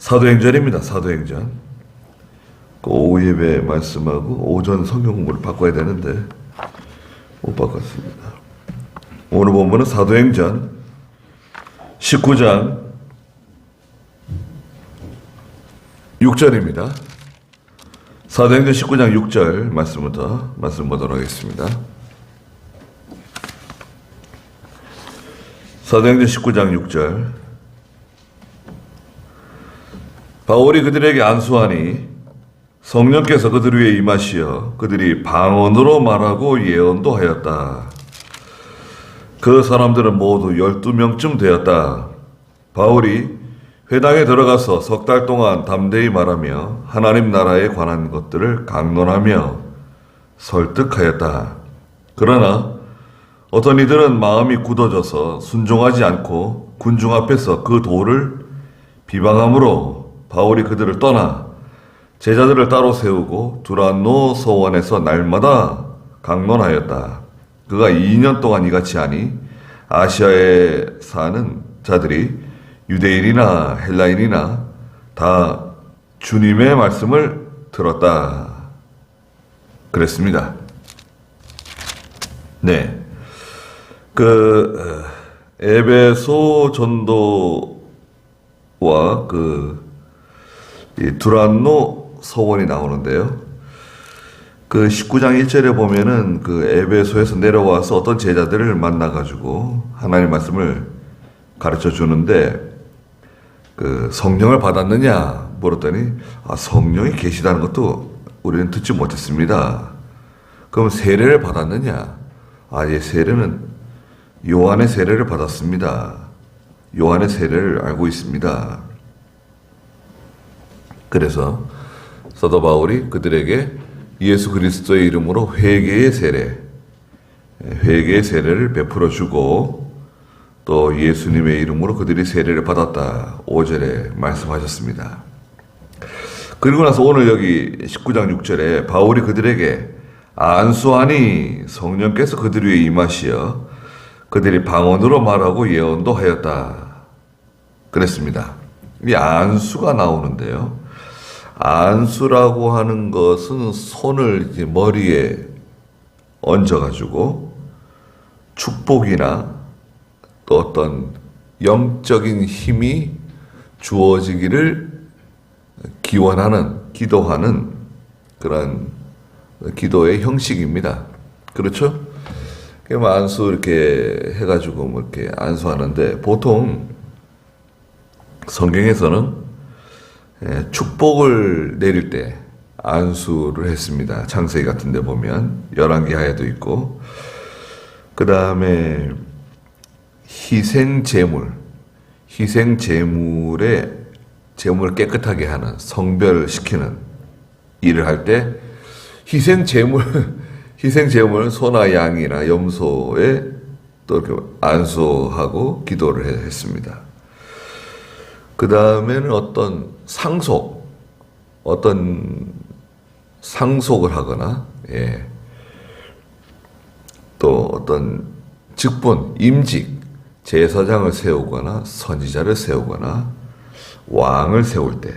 사도행전입니다. 사도행전. 그 오후 예배 말씀하고 오전 성경 공부를 바꿔야 되는데 못 바꿨습니다. 오늘 본문은 사도행전 19장 6절입니다. 사도행전 19장 6절 말씀부터 말씀 보도록 하겠습니다. 사도행전 19장 6절. 바울이 그들에게 안수하니 성령께서 그들 위에 임하시어 그들이 방언으로 말하고 예언도 하였다. 그 사람들은 모두 12명쯤 되었다. 바울이 회당에 들어가서 석 달 동안 담대히 말하며 하나님 나라에 관한 것들을 강론하며 설득하였다. 그러나 어떤 이들은 마음이 굳어져서 순종하지 않고 군중 앞에서 그 도를 비방함으로 바울이 그들을 떠나 제자들을 따로 세우고 두란노 서원에서 날마다 강론하였다. 그가 2년 동안 이같이 하니 아시아에 사는 자들이 유대인이나 헬라인이나 다 주님의 말씀을 들었다. 그랬습니다. 네. 에베소 전도와 이 두란노 서원이 나오는데요. 19장 1절에 보면은 에베소에서 내려와서 어떤 제자들을 만나가지고 하나님 말씀을 가르쳐 주는데 성령을 받았느냐 물었더니 성령이 계시다는 것도 우리는 듣지 못했습니다. 그럼 세례를 받았느냐? 예, 세례는 요한의 세례를 받았습니다. 요한의 세례를 알고 있습니다. 그래서 사도 바울이 그들에게 예수 그리스도의 이름으로 회개의 세례를 베풀어 주고 또 예수님의 이름으로 그들이 세례를 받았다. 5절에 말씀하셨습니다. 그리고 나서 오늘 여기 19장 6절에 바울이 그들에게 안수하니 성령께서 그들 위에 임하시어 그들이 방언으로 말하고 예언도 하였다. 그랬습니다. 이 안수가 나오는데요. 안수라고 하는 것은 손을 이제 머리에 얹어가지고 축복이나 또 어떤 영적인 힘이 주어지기를 기원하는, 기도하는 그런 기도의 형식입니다. 그렇죠? 안수 이렇게 해가지고 이렇게 안수하는데 보통 성경에서는 축복을 내릴 때 안수를 했습니다. 창세기 같은 데 보면 열왕기하에도 있고 그 다음에 희생제물의 제물을 깨끗하게 하는 성별시키는 일을 할 때 희생제물 소나 양이나 염소에 또 이렇게 안수하고 기도를 했습니다. 그 다음에는 어떤 상속을 하거나, 또 어떤 직분, 임직, 제사장을 세우거나, 선지자를 세우거나, 왕을 세울 때,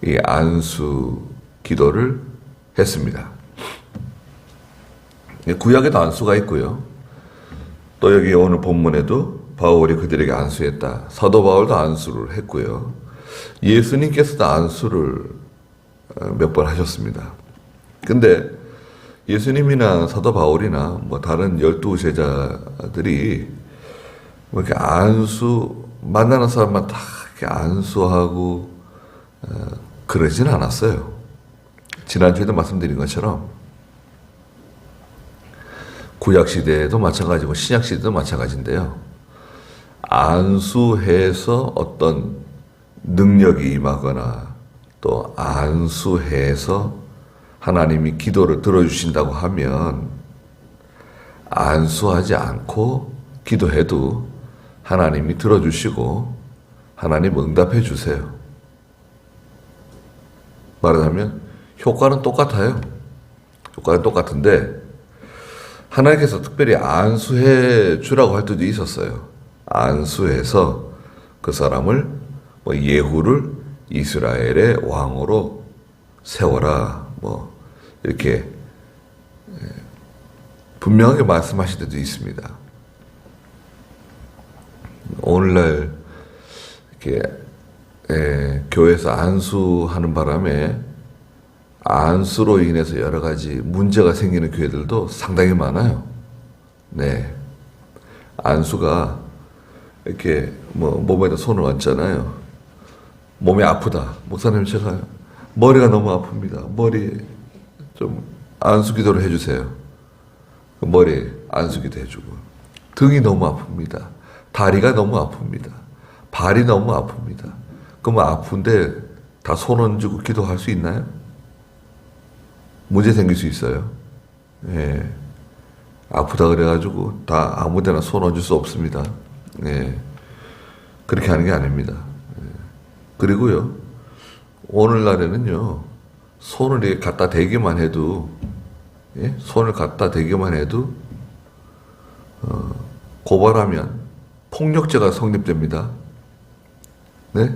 이 안수 기도를 했습니다. 구약에도 안수가 있고요. 또 여기 오늘 본문에도 바울이 그들에게 안수했다. 사도 바울도 안수를 했고요. 예수님께서도 안수를 몇 번 하셨습니다. 근데 예수님이나 사도 바울이나 다른 12 제자들이 이렇게 만나는 사람만 다 이렇게 안수하고 그러진 않았어요. 지난주에도 말씀드린 것처럼 구약시대에도 마찬가지고 신약시대도 마찬가지인데요. 안수해서 어떤 능력이 임하거나 또 안수해서 하나님이 기도를 들어주신다고 하면 안수하지 않고 기도해도 하나님이 들어주시고 하나님 응답해 주세요. 말하자면 효과는 똑같아요. 효과는 똑같은데 하나님께서 특별히 안수해 주라고 할 때도 있었어요. 안수해서 그 사람을 뭐 예후를 이스라엘의 왕으로 세워라 뭐 이렇게 분명하게 말씀하실 때도 있습니다. 오늘날 이렇게 교회에서 안수하는 바람에 안수로 인해서 여러 가지 문제가 생기는 교회들도 상당히 많아요. 네. 안수가 이렇게 뭐 몸에다 손을 얹잖아요. 몸이 아프다. 목사님 제가 머리가 너무 아픕니다. 머리 좀 안수 기도를 해주세요. 머리 안수 기도 해주고. 등이 너무 아픕니다. 다리가 너무 아픕니다. 발이 너무 아픕니다. 그러면 아픈데 다 손 얹고 기도할 수 있나요? 문제 생길 수 있어요. 예. 아프다 그래가지고 다 아무데나 손 얹을 수 없습니다. 예. 그렇게 하는 게 아닙니다. 예. 그리고요, 오늘날에는요, 손을 이렇게 갖다 대기만 해도, 예? 손을 갖다 대기만 해도, 고발하면 폭력죄가 성립됩니다. 네?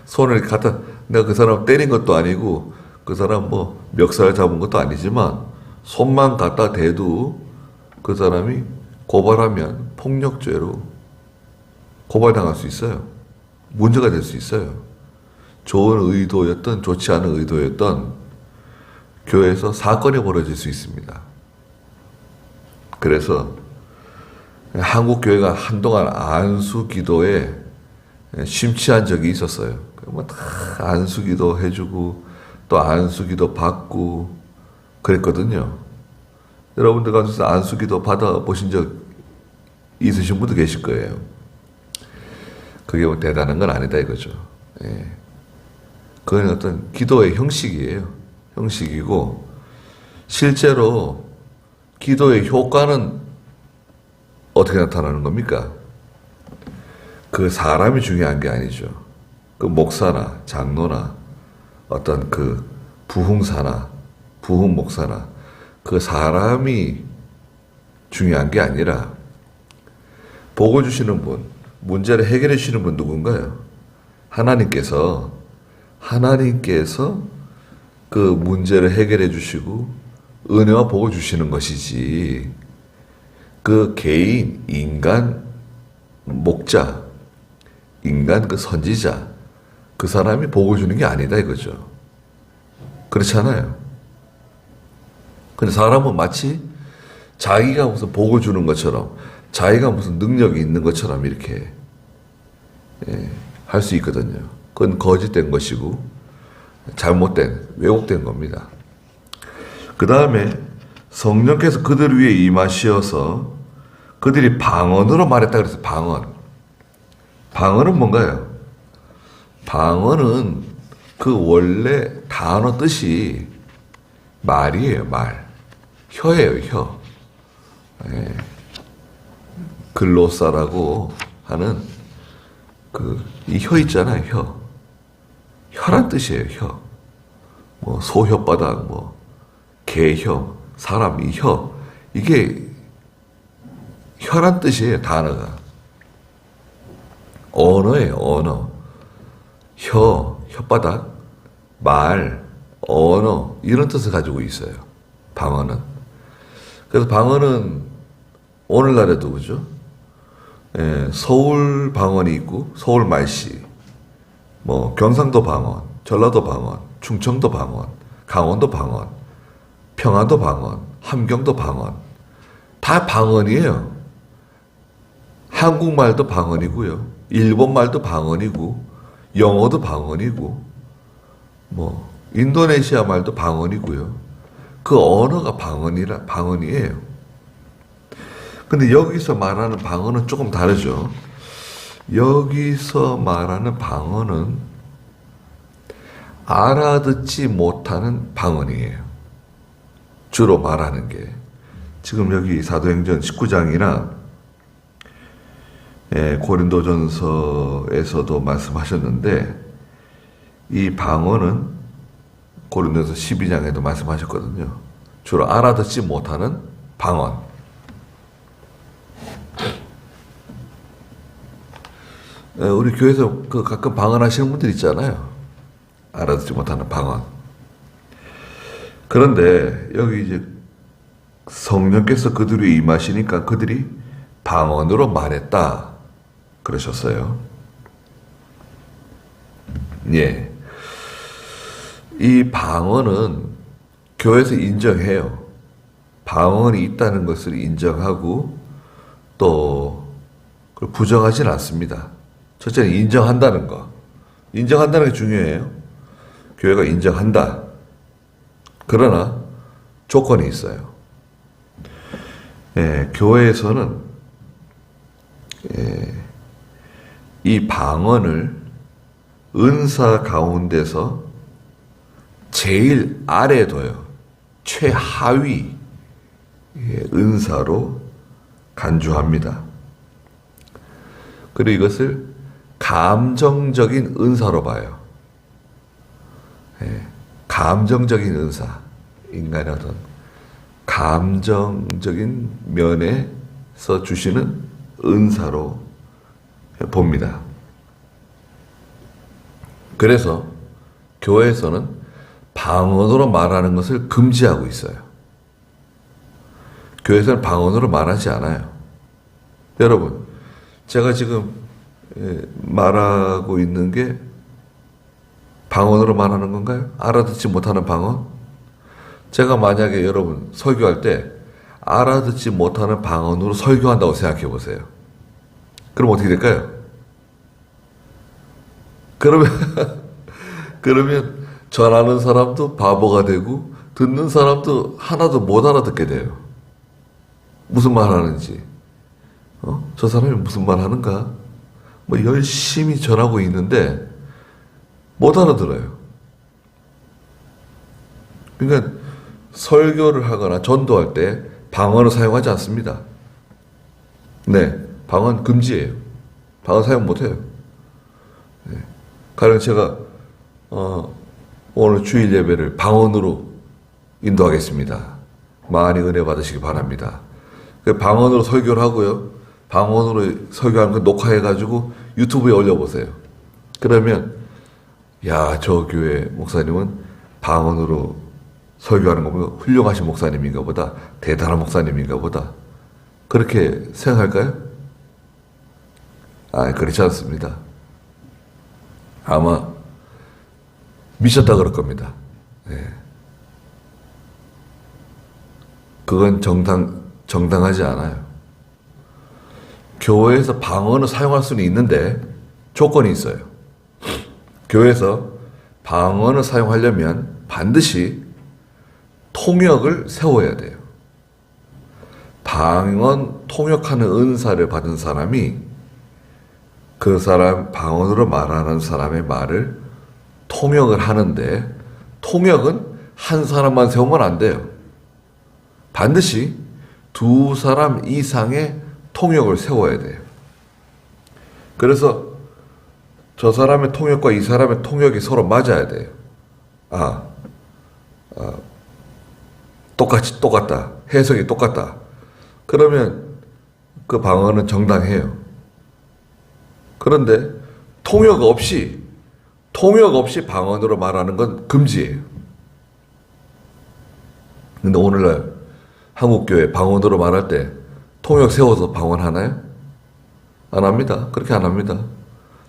손을 갖다, 내가 그 사람 때린 것도 아니고, 그 사람 뭐 멱살 잡은 것도 아니지만, 손만 갖다 대도 그 사람이 고발하면 폭력죄로 고발당할 수 있어요. 문제가 될 수 있어요. 좋은 의도였던 좋지 않은 의도였던 교회에서 사건이 벌어질 수 있습니다. 그래서 한국 교회가 한동안 안수 기도에 심취한 적이 있었어요. 뭐 다 안수 기도 해주고 또 안수 기도 받고 그랬거든요. 여러분들 가운데서 안수 기도 받아보신 적 있으신 분도 계실 거예요. 그게 뭐 대단한 건 아니다 이거죠. 예. 그건 어떤 기도의 형식이에요. 형식이고 실제로 기도의 효과는 어떻게 나타나는 겁니까? 그 사람이 중요한 게 아니죠. 그 목사나 장로나 어떤 그 부흥사나 부흥 목사나 그 사람이 중요한 게 아니라 복을 주시는 분, 문제를 해결해 주시는 분 누군가요? 하나님께서 그 문제를 해결해 주시고 은혜와 복을 주시는 것이지 그 개인, 인간, 목자, 인간 그 선지자 그 사람이 복을 주는 게 아니다 이거죠. 그렇잖아요. 근데 사람은 마치 자기가 무슨 복을 주는 것처럼 자기가 무슨 능력이 있는 것처럼 이렇게 할 수 있거든요. 그건 거짓된 것이고 잘못된 왜곡된 겁니다. 그 다음에 성령께서 그들 위에 임하시어서 그들이 방언으로 말했다 그래서 방언은 뭔가요? 방언은 그 원래 단어 뜻이 말이에요. 혀예요. 혀. 글로사라고 하는 이 혀 있잖아요. 혀란 뜻이에요. 혀. 뭐 소혓바닥, 뭐 개혀, 사람 이 혀. 이게 혀란 뜻이에요. 단어가. 언어예요. 언어. 혀, 혓바닥, 말, 언어 이런 뜻을 가지고 있어요. 방언은. 그래서 방언은 오늘날에도 그죠? 서울 방언이 있고 서울 말씨, 뭐 경상도 방언, 전라도 방언, 충청도 방언, 강원도 방언, 평안도 방언, 함경도 방언 다 방언이에요. 한국말도 방언이고요. 일본말도 방언이고 영어도 방언이고 뭐 인도네시아 말도 방언이고요. 그 언어가 방언이에요. 근데 여기서 말하는 방언은 조금 다르죠. 여기서 말하는 방언은 알아듣지 못하는 방언이에요. 주로 말하는 게. 지금 여기 사도행전 19장이나 고린도전서에서도 말씀하셨는데 이 방언은 고린도전서 12장에도 말씀하셨거든요. 주로 알아듣지 못하는 방언. 우리 교회에서 그 가끔 방언하시는 분들 있잖아요. 알아듣지 못하는 방언. 그런데 여기 이제 성령께서 그들이 임하시니까 그들이 방언으로 말했다 그러셨어요. 예. 이 방언은 교회에서 인정해요. 방언이 있다는 것을 인정하고 또 부정하지는 않습니다. 첫째는 인정한다는 거. 인정한다는 게 중요해요. 교회가 인정한다. 그러나 조건이 있어요. 교회에서는 이 방언을 은사 가운데서 제일 아래에 둬요. 최하위 은사로 간주합니다. 그리고 이것을 감정적인 은사로 봐요. 감정적인 은사. 인간의 어떤 감정적인 면에서 주시는 은사로 봅니다. 그래서 교회에서는 방언으로 말하는 것을 금지하고 있어요. 교회에서는 방언으로 말하지 않아요. 여러분, 제가 지금 말하고 있는 게 방언으로 말하는 건가요? 알아듣지 못하는 방언? 제가 만약에 여러분 설교할 때 알아듣지 못하는 방언으로 설교한다고 생각해 보세요. 그럼 어떻게 될까요? 그러면 전하는 사람도 바보가 되고 듣는 사람도 하나도 못 알아듣게 돼요. 무슨 말 하는지. 저 사람이 무슨 말 하는가? 뭐 열심히 전하고 있는데 못 알아들어요. 그러니까 설교를 하거나 전도할 때 방언을 사용하지 않습니다. 네, 방언 금지예요. 방언 사용 못해요. 네. 가령 제가 오늘 주일 예배를 방언으로 인도하겠습니다. 많이 은혜 받으시기 바랍니다. 방언으로 설교를 하고요. 방언으로 설교하는 거 녹화해가지고 유튜브에 올려보세요. 그러면 야, 저 교회 목사님은 방언으로 설교하는 거 보면 훌륭하신 목사님인가 보다, 대단한 목사님인가 보다, 그렇게 생각할까요? 그렇지 않습니다. 아마 미쳤다 그럴 겁니다. 네. 그건 정당하지 않아요. 교회에서 방언을 사용할 수는 있는데 조건이 있어요. 교회에서 방언을 사용하려면 반드시 통역을 세워야 돼요. 방언 통역하는 은사를 받은 사람이 그 사람 방언으로 말하는 사람의 말을 통역을 하는데, 통역은 한 사람만 세우면 안 돼요. 반드시 두 사람 이상의 통역을 세워야 돼요. 그래서 저 사람의 통역과 이 사람의 통역이 서로 맞아야 돼요. 똑같다. 해석이 똑같다. 그러면 그 방언은 정당해요. 그런데 통역 없이 방언으로 말하는 건 금지예요. 근데 오늘날 한국교회 방언으로 말할 때 통역 세워서 방언하나요? 안 합니다. 그렇게 안 합니다.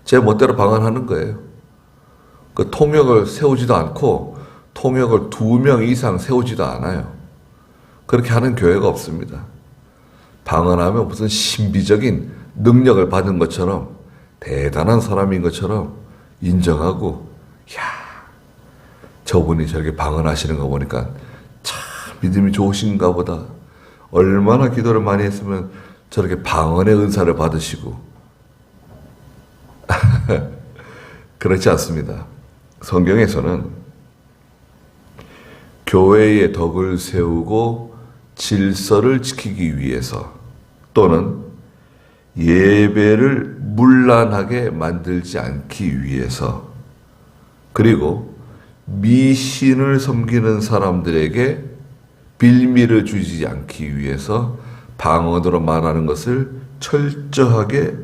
제 멋대로 방언하는 거예요. 그 통역을 세우지도 않고 통역을 2명 이상 세우지도 않아요. 그렇게 하는 교회가 없습니다. 방언하면 무슨 신비적인 능력을 받은 것처럼, 대단한 사람인 것처럼 인정하고, 저분이 저렇게 방언하시는 거 보니까 참 믿음이 좋으신가 보다. 얼마나 기도를 많이 했으면 저렇게 방언의 은사를 받으시고. 그렇지 않습니다. 성경에서는 교회의 덕을 세우고 질서를 지키기 위해서, 또는 예배를 문란하게 만들지 않기 위해서, 그리고 미신을 섬기는 사람들에게 빌미를 주지 않기 위해서 방언으로 말하는 것을 철저하게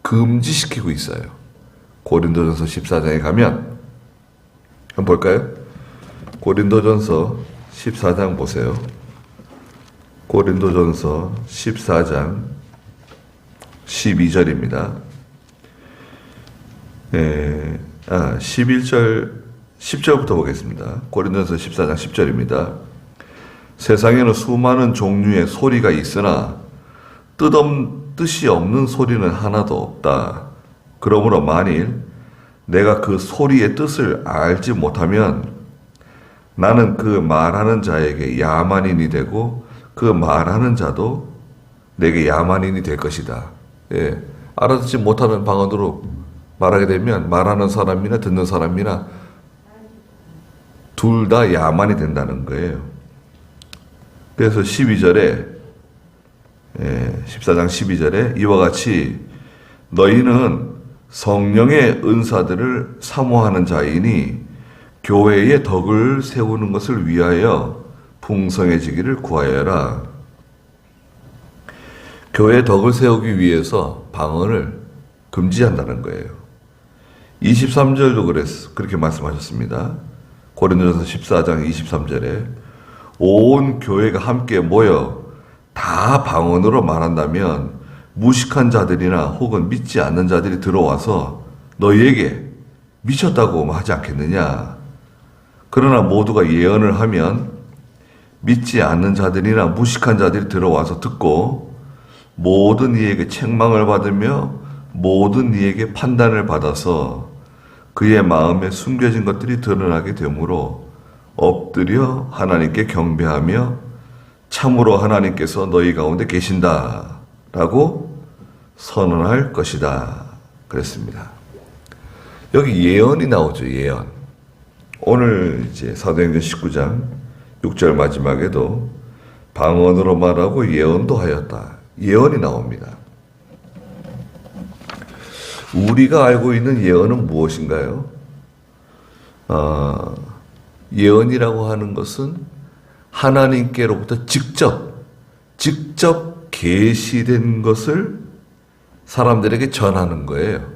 금지시키고 있어요. 고린도전서 14장에 가면 한번 볼까요? 고린도전서 14장 보세요. 고린도전서 14장 12절입니다. 10절부터 보겠습니다. 고린도전서 14장 10절입니다. 세상에는 수많은 종류의 소리가 있으나 뜻이 없는 소리는 하나도 없다. 그러므로 만일 내가 그 소리의 뜻을 알지 못하면 나는 그 말하는 자에게 야만인이 되고 그 말하는 자도 내게 야만인이 될 것이다. 예, 알아듣지 못하는 방언으로 말하게 되면 말하는 사람이나 듣는 사람이나 둘 다 야만이 된다는 거예요. 그래서 12절에 14장 12절에 이와 같이 너희는 성령의 은사들을 사모하는 자이니 교회의 덕을 세우는 것을 위하여 풍성해지기를 구하여라. 교회의 덕을 세우기 위해서 방언을 금지한다는 거예요. 23절도 그렇게 말씀하셨습니다. 고린도전서 14장 23절에 온 교회가 함께 모여 다 방언으로 말한다면 무식한 자들이나 혹은 믿지 않는 자들이 들어와서 너희에게 미쳤다고 하지 않겠느냐. 그러나 모두가 예언을 하면 믿지 않는 자들이나 무식한 자들이 들어와서 듣고 모든 이에게 책망을 받으며 모든 이에게 판단을 받아서 그의 마음에 숨겨진 것들이 드러나게 되므로 엎드려 하나님께 경배하며 참으로 하나님께서 너희 가운데 계신다 라고 선언할 것이다 그랬습니다. 여기 예언이 나오죠. 예언. 오늘 이제 사도행전 19장 6절 마지막에도 방언으로 말하고 예언도 하였다. 예언이 나옵니다. 우리가 알고 있는 예언은 무엇인가요? 예언이라고 하는 것은 하나님께로부터 직접 계시된 것을 사람들에게 전하는 거예요.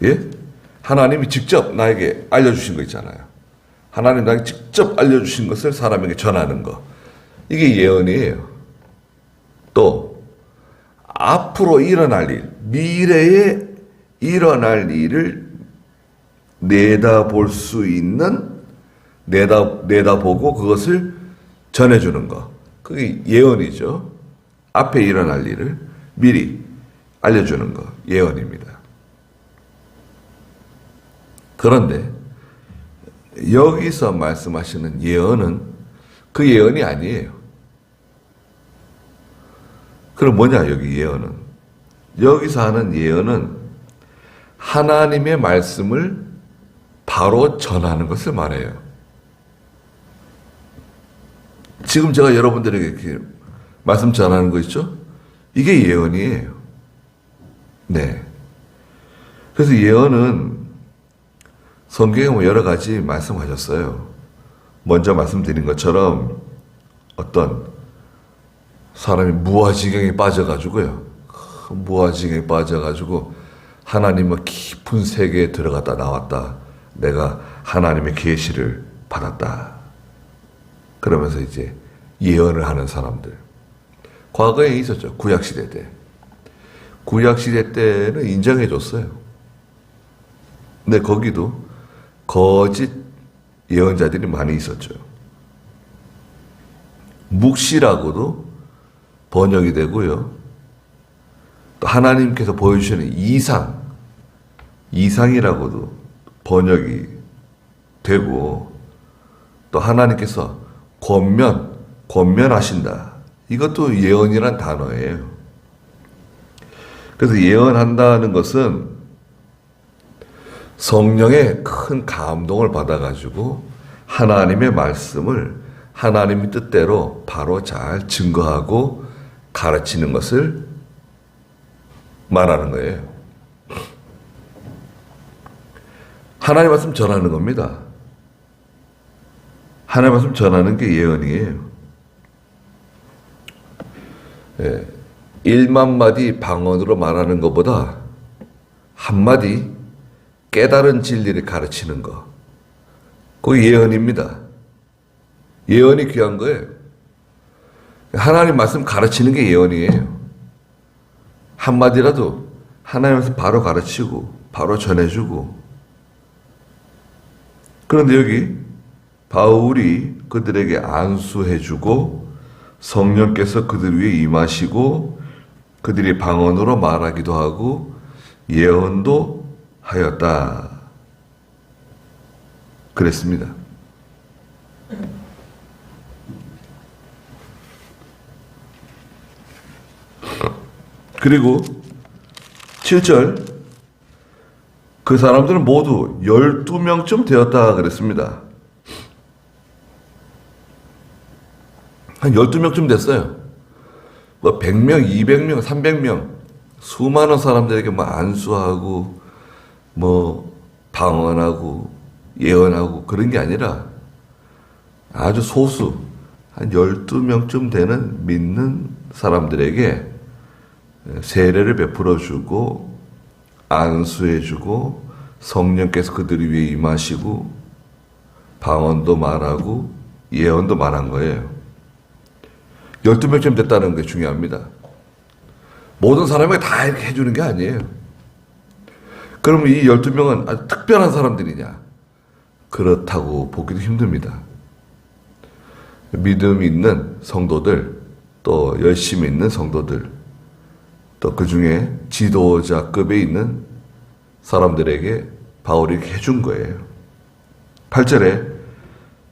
예? 하나님이 직접 나에게 알려주신 거 있잖아요. 하나님 나에게 직접 알려주신 것을 사람에게 전하는 거. 이게 예언이에요. 또 앞으로 일어날 일, 미래에 일어날 일을 내다볼 수 있는 내다보고 그것을 전해주는 거. 그게 예언이죠. 앞에 일어날 일을 미리 알려주는 거. 예언입니다. 그런데 여기서 말씀하시는 예언은 그 예언이 아니에요. 그럼 뭐냐 여기 예언은? 여기서 하는 예언은 하나님의 말씀을 바로 전하는 것을 말해요. 지금 제가 여러분들에게 이렇게 말씀 전하는 거 있죠? 이게 예언이에요. 네. 그래서 예언은 성경에 뭐 여러 가지 말씀하셨어요. 먼저 말씀드린 것처럼 어떤 사람이 무아지경에 빠져가지고요. 무아지경에 빠져가지고 하나님의 깊은 세계에 들어갔다 나왔다. 내가 하나님의 계시를 받았다. 그러면서 이제 예언을 하는 사람들. 과거에 있었죠. 구약시대 때. 구약시대 때는 인정해줬어요. 근데 거기도 거짓 예언자들이 많이 있었죠. 묵시라고도 번역이 되고요. 또 하나님께서 보여주시는 이상이라고도 번역이 되고 또 하나님께서 권면하신다. 이것도 예언이란 단어예요. 그래서 예언한다는 것은 성령의 큰 감동을 받아가지고 하나님의 말씀을 하나님의 뜻대로 바로 잘 증거하고 가르치는 것을 말하는 거예요. 하나님의 말씀 전하는 겁니다. 하나님의 말씀 전하는 게 예언이에요. 예. 1만 마디 방언으로 말하는 것보다 한마디 깨달은 진리를 가르치는 거. 그게 예언입니다. 예언이 귀한 거예요. 하나님 말씀 가르치는 게 예언이에요. 한마디라도 하나님께서 바로 가르치고 바로 전해주고. 그런데 여기 바울이 그들에게 안수해주고 성령께서 그들 위에 임하시고 그들이 방언으로 말하기도 하고 예언도 하였다. 그랬습니다. 그리고 7절 그 사람들은 모두 12명쯤 되었다 그랬습니다. 한 12명쯤 됐어요. 뭐 100명, 200명, 300명 수많은 사람들에게 뭐 안수하고 뭐 방언하고 예언하고 그런 게 아니라 아주 소수 한 12명쯤 되는 믿는 사람들에게 세례를 베풀어 주고 안수해 주고 성령께서 그들 위에 임하시고 방언도 말하고 예언도 말한 거예요. 12명쯤 됐다는 게 중요합니다. 모든 사람에게 다 이렇게 해주는 게 아니에요. 그러면 이 12명은 아주 특별한 사람들이냐? 그렇다고 보기도 힘듭니다. 믿음 있는 성도들, 또 열심히 있는 성도들, 또 그 중에 지도자급에 있는 사람들에게 바울이 이렇게 해준 거예요. 8절에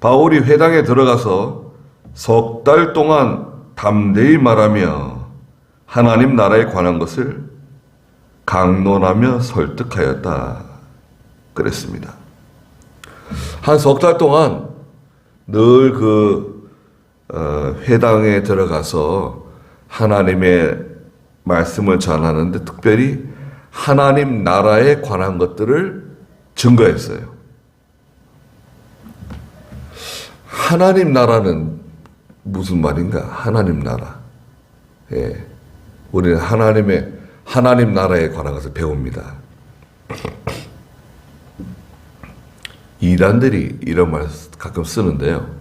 바울이 회당에 들어가서 석 달 동안 담대히 말하며 하나님 나라에 관한 것을 강론하며 설득하였다. 그랬습니다. 한 석 달 동안 늘 회당에 들어가서 하나님의 말씀을 전하는데 특별히 하나님 나라에 관한 것들을 증거했어요. 하나님 나라는 무슨 말인가? 하나님 나라. 예. 우리는 하나님 나라에 관한 것을 배웁니다. 이단들이 이런 말 가끔 쓰는데요.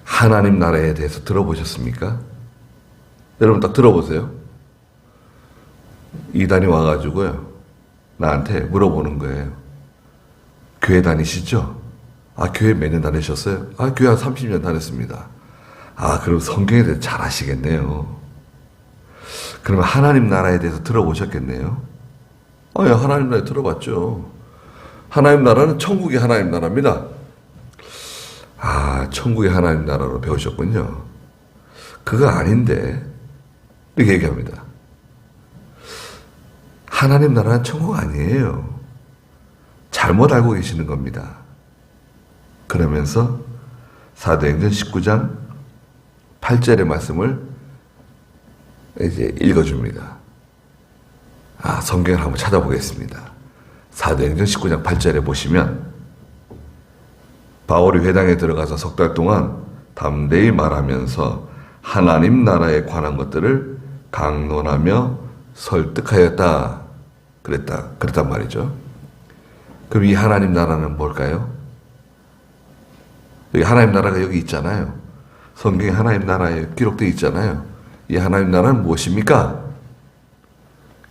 하나님 나라에 대해서 들어보셨습니까? 여러분 딱 들어보세요. 이단이 와가지고요. 나한테 물어보는 거예요. 교회 다니시죠? 아, 교회 몇 년 다니셨어요? 아, 교회 한 30년 다녔습니다. 아, 그럼 성경에 대해서 잘 아시겠네요. 그러면 하나님 나라에 대해서 들어보셨겠네요. 예, 하나님 나라에 들어봤죠. 하나님 나라는 천국의 하나님 나라입니다. 아, 천국의 하나님 나라로 배우셨군요. 그거 아닌데 이렇게 얘기합니다. 하나님 나라는 천국 아니에요. 잘못 알고 계시는 겁니다. 그러면서 사도행전 19장 8절의 말씀을 이제 읽어줍니다. 아, 성경을 한번 찾아보겠습니다. 사도행전 19장 8절에 보시면 바울이 회당에 들어가서 석 달 동안 담대히 말하면서 하나님 나라에 관한 것들을 강론하며 설득하였다. 그랬단 말이죠. 그럼 이 하나님 나라는 뭘까요? 여기 하나님 나라가 여기 있잖아요. 성경에 하나님 나라에 기록되어 있잖아요. 이 하나님 나라는 무엇입니까?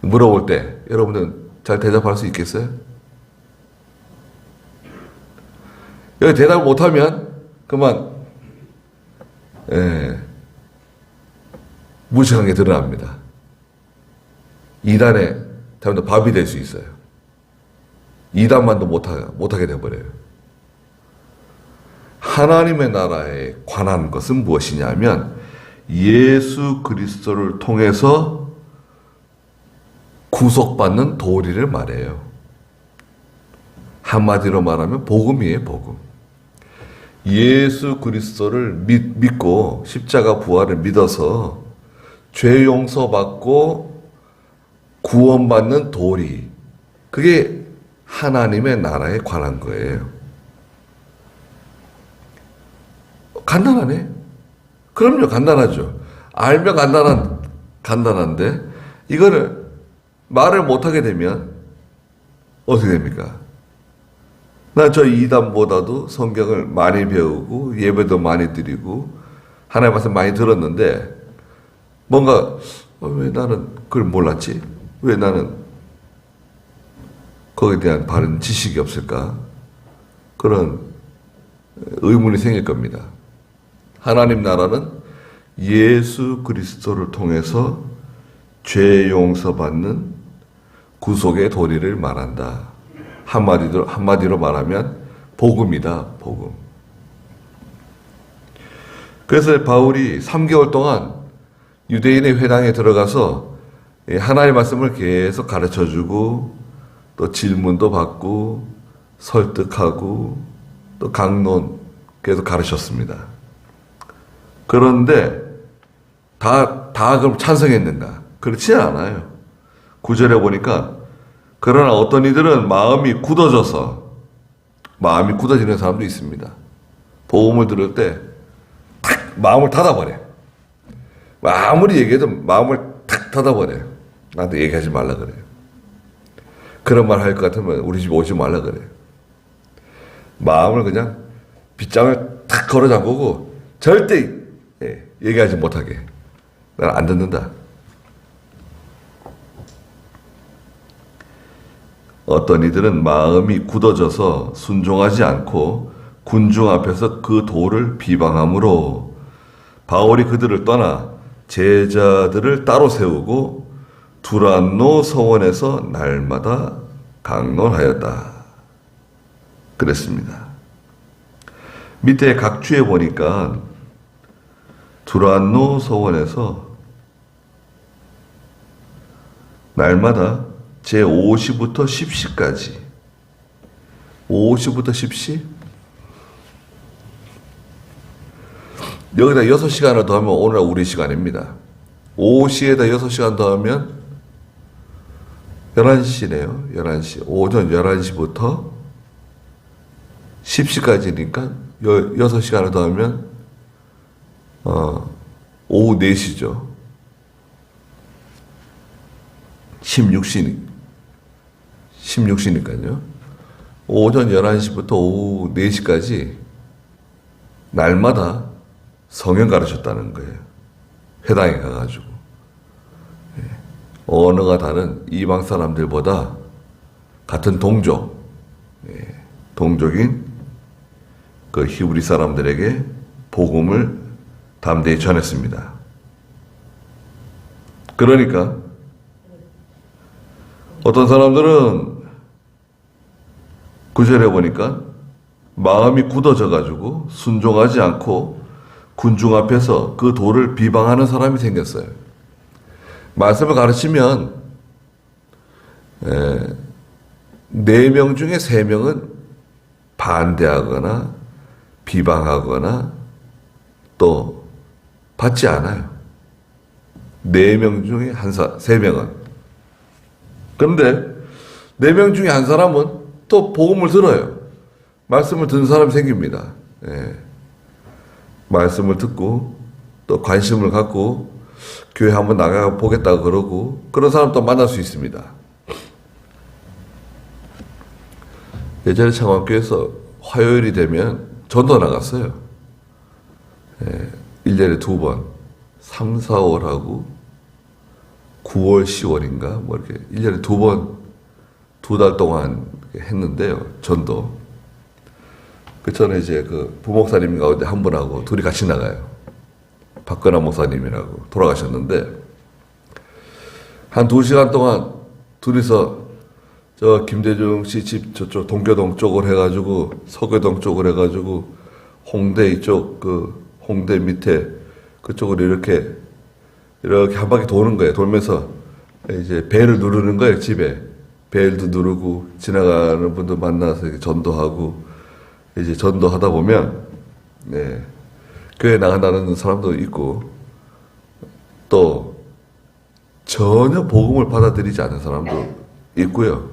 물어볼 때 여러분들 잘 대답할 수 있겠어요? 여기 대답 못하면 그만 무식한 게 드러납니다. 이단에 밥이 될 수 있어요. 이단만도 못하게 돼버려요. 하나님의 나라에 관한 것은 무엇이냐면 예수 그리스도를 통해서 구속받는 도리를 말해요. 한마디로 말하면 복음이에요, 복음. 예수 그리스도를 믿고 십자가 부활을 믿어서 죄 용서받고 구원받는 도리. 그게 하나님의 나라에 관한 거예요. 간단하네. 그럼요, 간단하죠. 알면 간단한데 이거를 말을 못하게 되면 어떻게 됩니까? 나 저 이단보다도 성경을 많이 배우고 예배도 많이 드리고 하나님 말씀 많이 들었는데 뭔가 왜 나는 그걸 몰랐지? 왜 나는 거기에 대한 바른 지식이 없을까? 그런 의문이 생길 겁니다. 하나님 나라는 예수 그리스도를 통해서 죄 용서받는 구속의 도리를 말한다. 한마디로 말하면 복음이다. 복음. 그래서 바울이 3개월 동안 유대인의 회당에 들어가서 하나님의 말씀을 계속 가르쳐주고 또 질문도 받고 설득하고 또 강론 계속 가르쳤습니다. 그런데 다 그럼 찬성했는가? 그렇지 않아요. 9절에 보니까 그러나 어떤 이들은 마음이 굳어지는 사람도 있습니다. 복음을 들을 때 탁 마음을 닫아버려. 아무리 얘기해도 마음을 탁 닫아버려. 나한테 얘기하지 말라 그래요. 그런 말 할 것 같으면 우리 집 오지 말라 그래요. 마음을 그냥 빗장을 탁 걸어 잠그고 절대 얘기하지 못하게. 난 안 듣는다. 어떤 이들은 마음이 굳어져서 순종하지 않고 군중 앞에서 그 도를 비방함으로 바울이 그들을 떠나 제자들을 따로 세우고 두란노 서원에서 날마다 강론하였다. 그랬습니다. 밑에 각주에 보니까 두란노 서원에서 날마다 제5시부터 10시까지 5시부터 10시? 여기다 6시간을 더하면 오늘 우리 시간입니다. 5시에다 6시간 더하면 11시네요. 11시. 오전 11시부터 10시까지니까 6시간을 더하면 오후 4시죠. 16시니까요. 오전 11시부터 오후 4시까지 날마다 성경 가르쳤다는 거예요. 회당에 가가지고. 언어가 다른 이방 사람들보다 같은 동족인 그 히브리 사람들에게 복음을 담대히 전했습니다. 그러니까 어떤 사람들은 9절에 보니까 마음이 굳어져가지고 순종하지 않고 군중 앞에서 그 도를 비방하는 사람이 생겼어요. 말씀을 가르치면 4명 중에 3명은 반대하거나 비방하거나 또 받지 않아요. 4명 중에 3명은. 그런데 4명 중에 한 사람은 또 복음을 들어요. 말씀을 듣는 사람이 생깁니다. 말씀을 듣고 또 관심을 갖고 교회 한번 나가 보겠다고 그러고 그런 사람 또 만날 수 있습니다. 예전에 창원교회에서 화요일이 되면 전도 나갔어요. 1년에 2번 3, 4월하고 9월, 10월인가 뭐 이렇게 1년에 2번 2달 동안 했는데요. 전도. 그 전에 이제 그 부목사님 가운데 한 분하고 둘이 같이 나가요. 박근하 목사님이라고 돌아가셨는데 한 2시간 동안 둘이서 저 김대중 씨 집 저쪽 동교동 쪽으로 해가지고 서교동 쪽으로 해가지고 홍대 이쪽 그 홍대 밑에 그쪽으로 이렇게 한 바퀴 도는 거예요. 돌면서 이제 벨을 누르는 거예요. 집에 벨도 누르고 지나가는 분들 만나서 이렇게 전도하고 이제 전도하다 보면 교회 나간다는 사람도 있고 또 전혀 복음을 받아들이지 않는 사람도 있고요.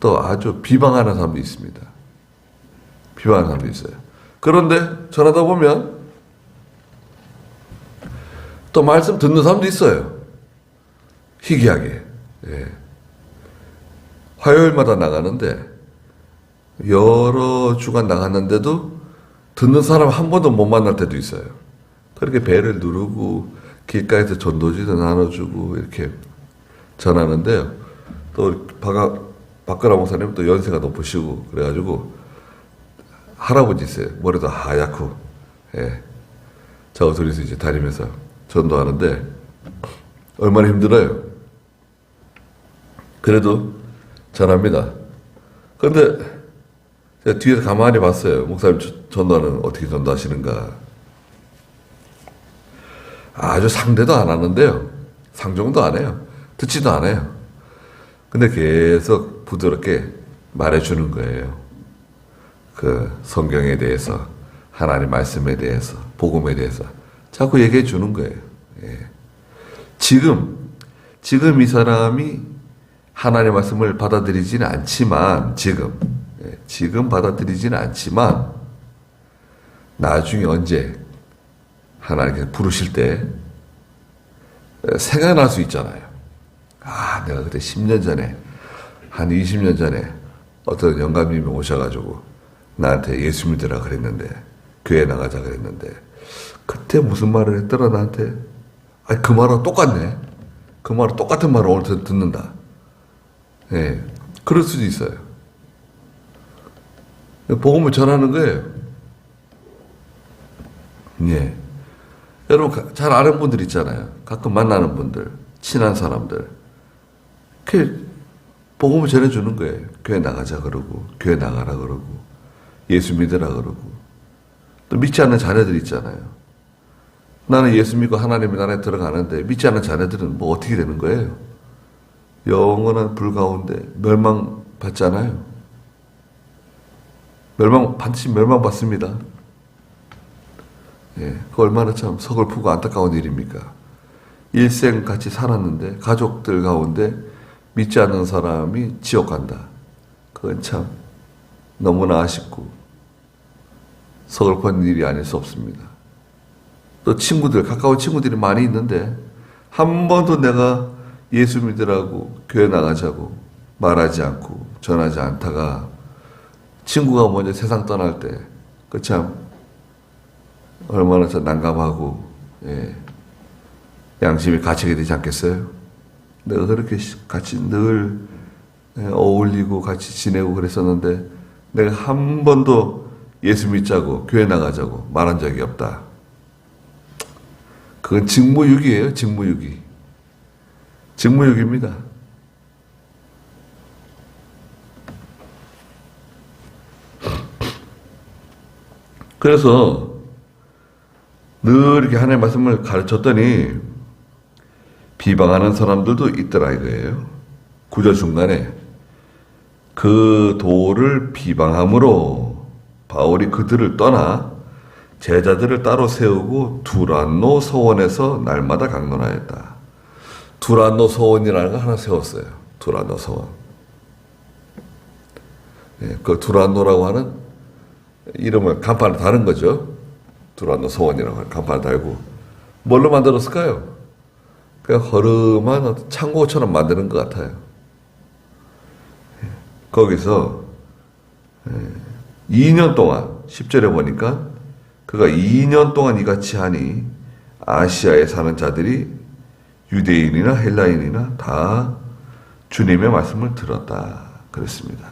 또 아주 비방하는 사람도 있습니다. 비방하는 사람도 있어요. 그런데 전하다 보면 또 말씀 듣는 사람도 있어요. 희귀하게. 예. 화요일마다 나가는데 여러 주간 나갔는데도 듣는 사람 한 번도 못 만날 때도 있어요. 그렇게 배를 누르고 길가에서 전도지도 나눠주고 이렇게 전하는데요. 또 박가라 목사님 또 연세가 높으시고 그래가지고 할아버지 있어요. 머리도 하얗고. 예. 저 둘이서 이제 다니면서 전도하는데 얼마나 힘들어요. 그래도 전합니다. 그런데 제가 뒤에서 가만히 봤어요. 목사님 전도하는 어떻게 전도하시는가. 아주 상대도 안 하는데요. 상종도 안 해요. 듣지도 않아요. 근데 계속 부드럽게 말해주는 거예요. 그 성경에 대해서, 하나님 말씀에 대해서, 복음에 대해서 자꾸 얘기해 주는 거예요. 예. 지금 이 사람이 하나님의 말씀을 받아들이지는 않지만, 지금 받아들이지는 않지만, 나중에 언제 하나님께서 부르실 때 생각날 수 있잖아요. 아, 내가 그때 10년 전에, 한 20년 전에 어떤 영감님이 오셔가지고 나한테 예수 믿으라 그랬는데, 교회 나가자 그랬는데, 그때 무슨 말을 했더라 나한테. 아니, 그 말하고 똑같네. 그 말하고 똑같은 말을 오늘 듣는다. 예, 그럴 수도 있어요. 복음을 전하는 거예요. 예. 여러분 잘 아는 분들 있잖아요. 가끔 만나는 분들, 친한 사람들. 그 복음을 전해주는 거예요. 교회 나가자 그러고, 교회 나가라 그러고, 예수 믿으라 그러고. 또 믿지 않는 자녀들 있잖아요. 나는 예수 믿고 하나님의 나라에 들어가는데 믿지 않는 자녀들은 뭐 어떻게 되는 거예요? 영원한 불 가운데 멸망받잖아요. 반드시 멸망받습니다. 예, 그 얼마나 참 서글프고 안타까운 일입니까? 일생 같이 살았는데 가족들 가운데 믿지 않는 사람이 지옥 간다. 그건 참 너무나 아쉽고 서글픈 일이 아닐 수 없습니다. 또 친구들, 가까운 친구들이 많이 있는데 한 번도 내가 예수 믿으라고 교회 나가자고 말하지 않고 전하지 않다가 친구가 먼저 세상 떠날 때 그 참 얼마나 참 난감하고, 예, 양심이 갇히게 되지 않겠어요? 내가 그렇게 같이 늘 어울리고 같이 지내고 그랬었는데 내가 한 번도 예수 믿자고 교회 나가자고 말한 적이 없다. 그건 직무유기예요. 직무유기. 직무유기입니다. 그래서 늘 이렇게 하나님의 말씀을 가르쳤더니 비방하는 사람들도 있더라 이거예요. 9절 중간에 그 도를 비방함으로 바울이 그들을 떠나 제자들을 따로 세우고 두란노 서원에서 날마다 강론하였다. 두란노 서원이라는 걸 하나 세웠어요. 두란노 서원. 예, 그 두란노라고 하는 이름을 간판을 다른 거죠. 두란노 서원이라고 간판을 달고 뭘로 만들었을까요? 그냥 허름한 어떤 창고처럼 만드는 것 같아요. 거기서 2년 동안 10절에 보니까 그가 2년 동안 이같이 하니 아시아에 사는 자들이 유대인이나 헬라인이나 다 주님의 말씀을 들었다 그랬습니다.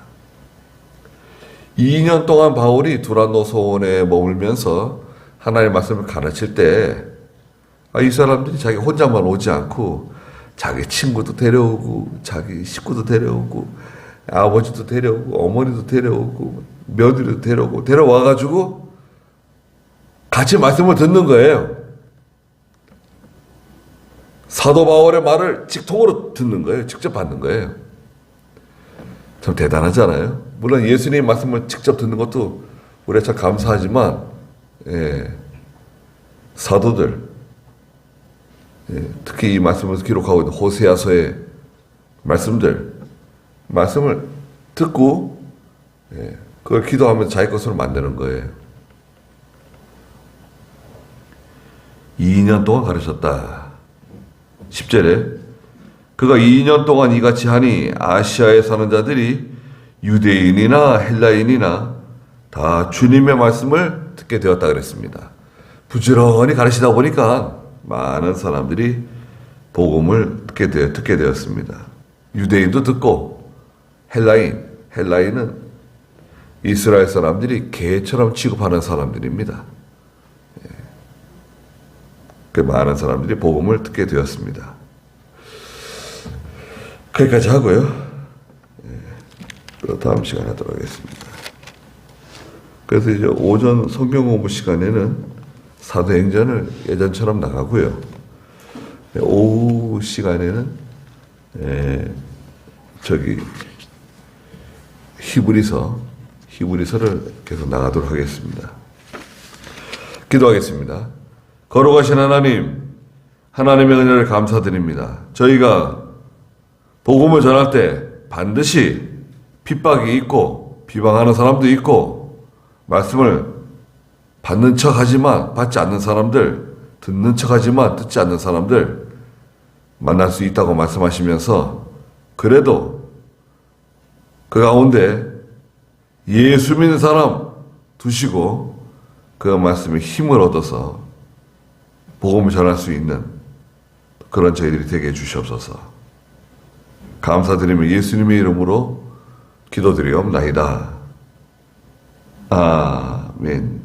2년 동안 바울이 두란노 소원에 머물면서 하나님의 말씀을 가르칠 때 이 사람들이 자기 혼자만 오지 않고 자기 친구도 데려오고 자기 식구도 데려오고 아버지도 데려오고 어머니도 데려오고 며느리도 데려오고 데려와가지고 같이 말씀을 듣는 거예요. 사도 바울의 말을 직통으로 듣는 거예요. 직접 받는 거예요. 참 대단하잖아요. 물론 예수님의 말씀을 직접 듣는 것도 우리가 참 감사하지만, 예, 사도들, 예, 특히 이 말씀을 기록하고 있는 호세아서의 말씀을 듣고, 예, 그걸 기도하면서 자기 것으로 만드는 거예요. 2년 동안 가르쳤다. 10절에 그가 2년 동안 이같이 하니 아시아에 사는 자들이 유대인이나 헬라인이나 다 주님의 말씀을 듣게 되었다 그랬습니다. 부지런히 가르치다 보니까 많은 사람들이 복음을 듣게 되었습니다. 유대인도 듣고 헬라인은 이스라엘 사람들이 개처럼 취급하는 사람들입니다. 그 많은 사람들이 복음을 듣게 되었습니다. 거기까지 하고요. 또 다음 시간에 하도록 하겠습니다. 그래서 이제 오전 성경 공부 시간에는 사도행전을 예전처럼 나가고요. 오후 시간에는 히브리서를 계속 나가도록 하겠습니다. 기도하겠습니다. 거룩하신 하나님, 하나님의 은혜를 감사드립니다. 저희가 복음을 전할 때 반드시 핍박이 있고 비방하는 사람도 있고 말씀을 받는 척하지만 받지 않는 사람들, 듣는 척하지만 듣지 않는 사람들 만날 수 있다고 말씀하시면서 그래도 그 가운데 예수 믿는 사람 두시고 그 말씀에 힘을 얻어서 복음을 전할 수 있는 그런 저희들이 되게 해주시옵소서. 감사드리며 예수님의 이름으로 기도드리옵나이다. 아멘.